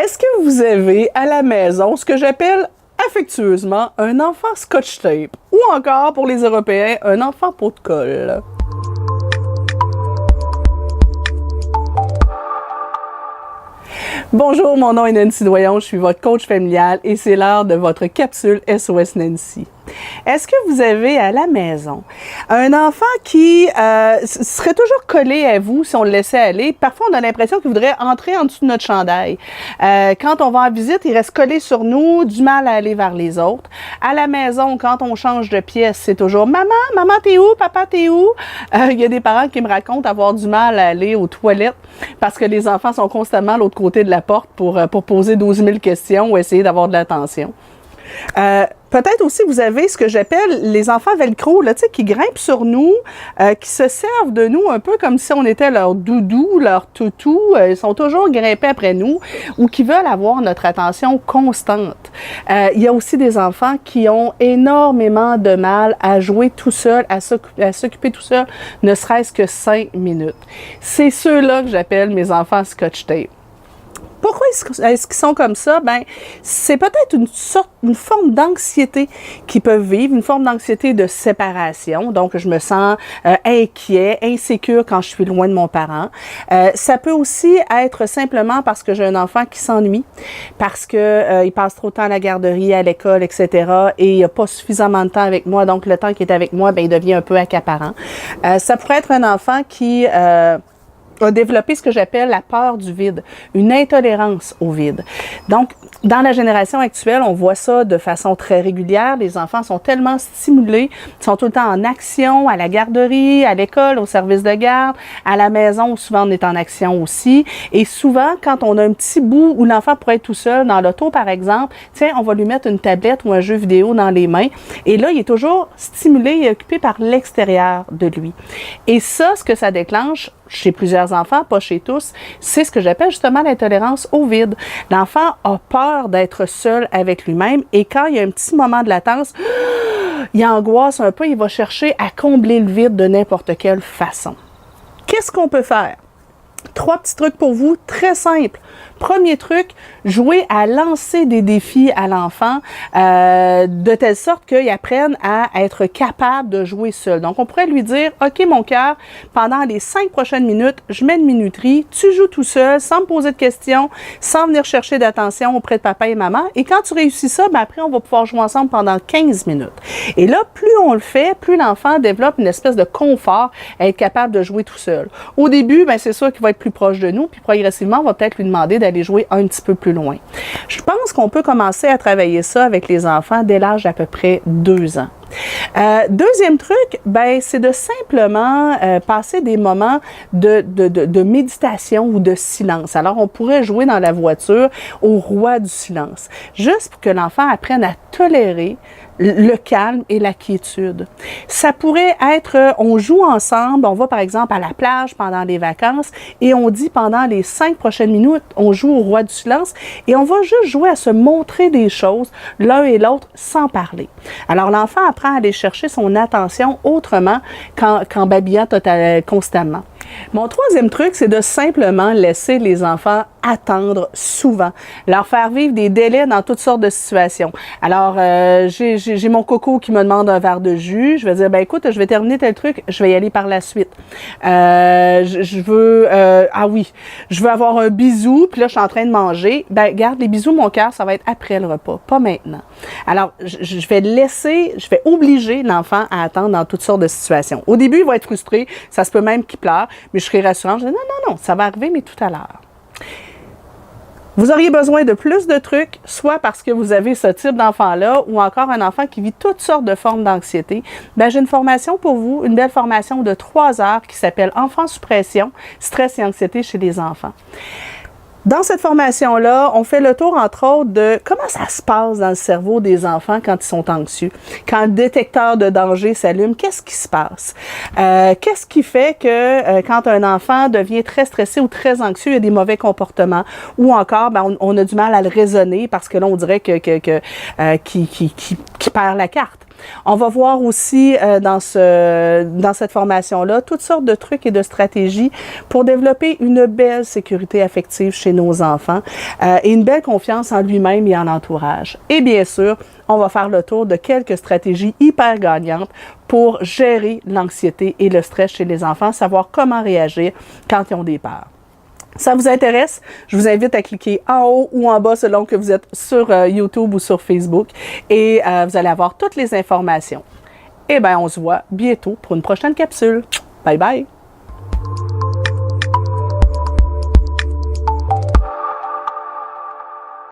Est-ce que vous avez à la maison ce que j'appelle affectueusement un enfant scotch tape ou encore pour les Européens un enfant pot de colle? Bonjour, mon nom est Nancy Doyon, je suis votre coach familial et c'est l'heure de votre capsule SOS Nancy. Est-ce que vous avez à la maison un enfant qui serait toujours collé à vous si on le laissait aller? Parfois, on a l'impression qu'il voudrait entrer en dessous de notre chandail. Quand on va en visite, il reste collé sur nous, du mal à aller vers les autres. À la maison, quand on change de pièce, c'est toujours « Maman, maman, t'es où? Papa, t'es où? » Il y a des parents qui me racontent avoir du mal à aller aux toilettes parce que les enfants sont constamment à l'autre côté de la porte pour poser 12 000 questions ou essayer d'avoir de l'attention. Peut-être aussi vous avez ce que j'appelle les enfants velcro, là, tu sais, qui grimpent sur nous, qui se servent de nous un peu comme si on était leur doudou, leur toutou. Ils sont toujours grimpés après nous ou qui veulent avoir notre attention constante. Il y a aussi des enfants qui ont énormément de mal à jouer tout seul, à s'occuper tout seul, ne serait-ce que 5 minutes. C'est ceux-là que j'appelle mes enfants scotch tape. Pourquoi est-ce qu'ils sont comme ça? Ben, c'est peut-être une forme d'anxiété qu'ils peuvent vivre, une forme d'anxiété de séparation. Donc, je me sens inquiet, insécure quand je suis loin de mon parent. Ça peut aussi être simplement parce que j'ai un enfant qui s'ennuie, parce que il passe trop de temps à la garderie, à l'école, etc. et il n'a pas suffisamment de temps avec moi. Donc, le temps qui est avec moi, ben, il devient un peu accaparant. Ça pourrait être un enfant qui a développé ce que j'appelle la peur du vide, une intolérance au vide. Donc, dans la génération actuelle, on voit ça de façon très régulière. Les enfants sont tellement stimulés, sont tout le temps en action, à la garderie, à l'école, au service de garde, à la maison, souvent on est en action aussi. Et souvent, quand on a un petit bout où l'enfant pourrait être tout seul, dans l'auto par exemple, tiens, on va lui mettre une tablette ou un jeu vidéo dans les mains. Et là, il est toujours stimulé et occupé par l'extérieur de lui. Et ça, ce que ça déclenche, chez plusieurs enfants, pas chez tous, c'est ce que j'appelle justement l'intolérance au vide. L'enfant a peur d'être seul avec lui-même et quand il y a un petit moment de latence, il angoisse un peu, il va chercher à combler le vide de n'importe quelle façon. Qu'est-ce qu'on peut faire? 3 petits trucs pour vous, très simples. Premier truc, jouer à lancer des défis à l'enfant de telle sorte qu'il apprenne à être capable de jouer seul. Donc, on pourrait lui dire, « OK, mon cœur, pendant les 5 prochaines minutes, je mets une minuterie, tu joues tout seul, sans me poser de questions, sans venir chercher d'attention auprès de papa et maman. Et quand tu réussis ça, ben après, on va pouvoir jouer ensemble pendant 15 minutes. » Et là, plus on le fait, plus l'enfant développe une espèce de confort à être capable de jouer tout seul. Au début, ben c'est sûr qu'il va être plus proche de nous, puis progressivement, on va peut-être lui demander d'aller jouer un petit peu plus loin. Je pense qu'on peut commencer à travailler ça avec les enfants dès l'âge d'à peu près 2 ans. Deuxième truc, ben, c'est de simplement passer des moments de méditation ou de silence. Alors, on pourrait jouer dans la voiture au roi du silence, juste pour que l'enfant apprenne à tolérer le calme et la quiétude. Ça pourrait être, on joue ensemble, on va par exemple à la plage pendant les vacances et on dit pendant les 5 prochaines minutes, on joue au roi du silence et on va juste jouer à se montrer des choses l'un et l'autre sans parler. Alors l'enfant apprend à aller chercher son attention autrement qu'en babillant constamment. Mon troisième truc, c'est de simplement laisser les enfants attendre souvent, leur faire vivre des délais dans toutes sortes de situations. Alors, j'ai mon coco qui me demande un verre de jus, je vais dire, ben écoute, je vais terminer tel truc, je vais y aller par la suite. Je veux avoir un bisou, puis là, je suis en train de manger. Ben, garde les bisous, mon cœur, ça va être après le repas, pas maintenant. Alors, je vais obliger l'enfant à attendre dans toutes sortes de situations. Au début, il va être frustré, ça se peut même qu'il pleure, mais je serai rassurante, je dis non, ça va arriver, mais tout à l'heure. Vous auriez besoin de plus de trucs, soit parce que vous avez ce type d'enfant-là, ou encore un enfant qui vit toutes sortes de formes d'anxiété. Ben, j'ai une formation pour vous, une belle formation de 3 heures qui s'appelle « Enfants sous pression, stress et anxiété chez les enfants ». Dans cette formation-là, on fait le tour, entre autres, de comment ça se passe dans le cerveau des enfants quand ils sont anxieux. Quand le détecteur de danger s'allume, qu'est-ce qui se passe? Qu'est-ce qui fait que quand un enfant devient très stressé ou très anxieux, il y a des mauvais comportements? Ou encore, ben, on a du mal à le raisonner parce que là, on dirait qu'il perd la carte. On va voir aussi dans cette formation-là toutes sortes de trucs et de stratégies pour développer une belle sécurité affective chez nos enfants et une belle confiance en lui-même et en l'entourage. Et bien sûr, on va faire le tour de quelques stratégies hyper gagnantes pour gérer l'anxiété et le stress chez les enfants, savoir comment réagir quand ils ont des peurs. Ça vous intéresse? Je vous invite à cliquer en haut ou en bas selon que vous êtes sur YouTube ou sur Facebook et vous allez avoir toutes les informations. Eh bien, on se voit bientôt pour une prochaine capsule. Bye bye!